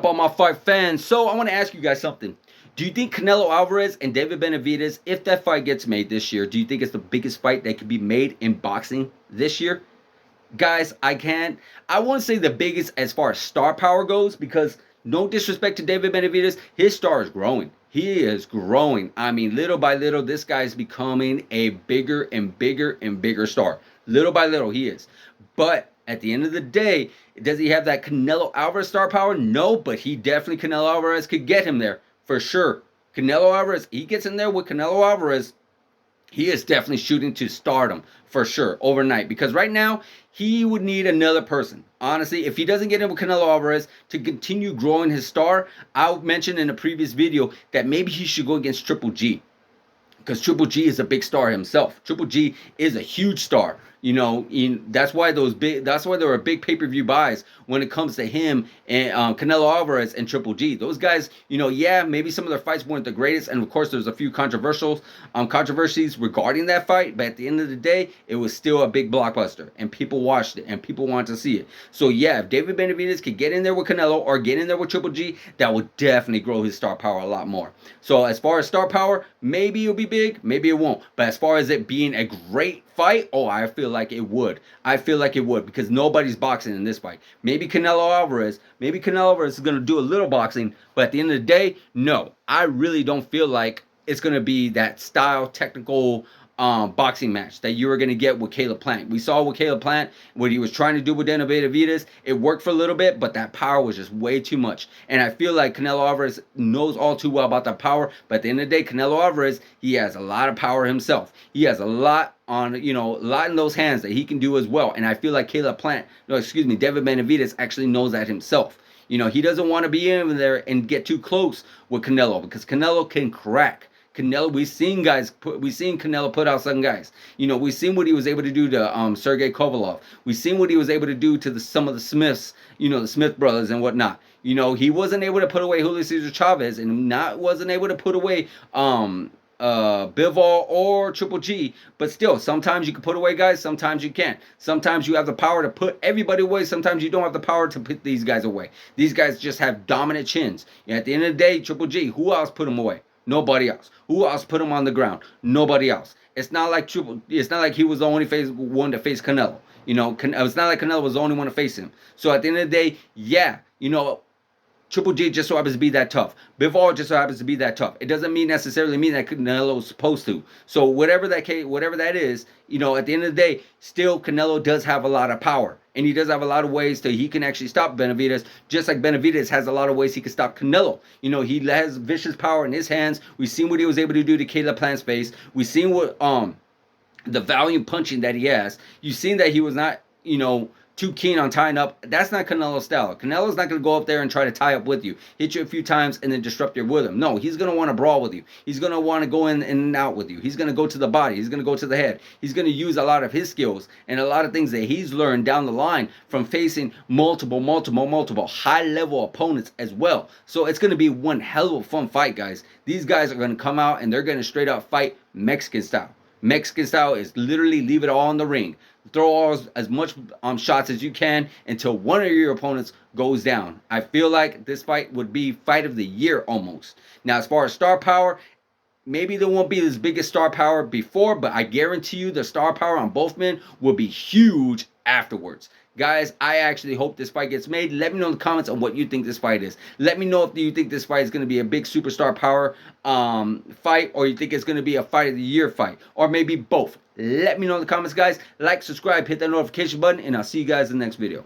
up, all my fight fans? So I want to ask you guys something. Do you think Canelo Alvarez and David Benavides, if that fight gets made this year, do you think it's the biggest fight that could be made in boxing this year? Guys, I won't say the biggest as far as star power goes, because no disrespect to David Benavides, his star is growing. He is growing. I mean, little by little, this guy is becoming a bigger and bigger and bigger star. Little by little, he is. But at the end of the day, does he have that Canelo Alvarez star power? No, but he definitely, Canelo Alvarez could get him there for sure. Canelo Alvarez, he gets in there with Canelo Alvarez, he is definitely shooting to stardom for sure overnight, because right now he would need another person. Honestly, if he doesn't get in with Canelo Alvarez to continue growing his star, I mentioned in a previous video that maybe he should go against Triple G, because Triple G is a big star himself. Triple G is a huge star. You know, that's why there were big pay-per-view buys when it comes to him and Canelo Alvarez and Triple G. Those guys, you know, yeah, maybe some of their fights weren't the greatest, and of course there's a few controversies regarding that fight, but at the end of the day, it was still a big blockbuster, and people watched it, and people wanted to see it. So yeah, if David Benavides could get in there with Canelo or get in there with Triple G, that would definitely grow his star power a lot more. So as far as star power, maybe it'll be big, maybe it won't. But as far as it being a great fight, oh, I feel like it would. I feel like it would, because nobody's boxing in this fight. Maybe Canelo Alvarez is going to do a little boxing, but at the end of the day, no. I really don't feel like it's going to be that style, technical boxing match that you were going to get with Caleb Plant. We saw with Caleb Plant what he was trying to do with Benavides. It worked for a little bit, but that power was just way too much. And I feel like Canelo Alvarez knows all too well about that power. But at the end of the day, Canelo Alvarez, he has a lot of power himself. He has a lot on, you know, a lot in those hands that he can do as well. And I feel like David Benavides actually knows that himself. You know, he doesn't want to be in there and get too close with Canelo, because Canelo can crack. Canelo, we've seen Canelo put out some guys. You know, we've seen what he was able to do to Sergey Kovalev. We've seen what he was able to do to some of the Smiths, you know, the Smith brothers and whatnot. You know, he wasn't able to put away Julio Cesar Chavez, and wasn't able to put away Bivol or Triple G, but still, sometimes you can put away guys, sometimes you can't. Sometimes you have the power to put everybody away, sometimes you don't have the power to put these guys away. These guys just have dominant chins. And at the end of the day, Triple G, who else put him away? Nobody else. Who else put him on the ground? Nobody else. It's not like he was the only one to face Canelo. You know, it's not like Canelo was the only one to face him. So at the end of the day, yeah, you know, Triple G just so happens to be that tough. Bivol just so happens to be that tough. It doesn't necessarily mean that Canelo's supposed to. So whatever that is, you know, at the end of the day, still Canelo does have a lot of power. And he does have a lot of ways he can actually stop Benavides, just like Benavides has a lot of ways he can stop Canelo. You know, he has vicious power in his hands. We've seen what he was able to do to Caleb Plant's face. We've seen what the volume punching that he has. You've seen that he was not, you know, too keen on tying up. That's not Canelo's style. Canelo's not going to go up there and try to tie up with you, hit you a few times, and then disrupt your rhythm. No, he's going to want to brawl with you. He's going to want to go in and out with you. He's going to go to the body. He's going to go to the head. He's going to use a lot of his skills and a lot of things that he's learned down the line from facing multiple high-level opponents as well. So it's going to be one hell of a fun fight, guys. These guys are going to come out and they're going to straight up fight Mexican style. Mexican style is literally leave it all in the ring. Throw as much shots as you can until one of your opponents goes down. I feel like this fight would be fight of the year almost. Now, as far as star power, maybe there won't be as big as star power before, but I guarantee you the star power on both men will be huge afterwards. Guys, I actually hope this fight gets made. Let me know in the comments on what you think this fight is. Let me know if you think this fight is going to be a big superstar power fight, or you think it's going to be a fight of the year fight, or maybe both. Let me know in the comments, guys. Like, subscribe, hit that notification button, and I'll see you guys in the next video.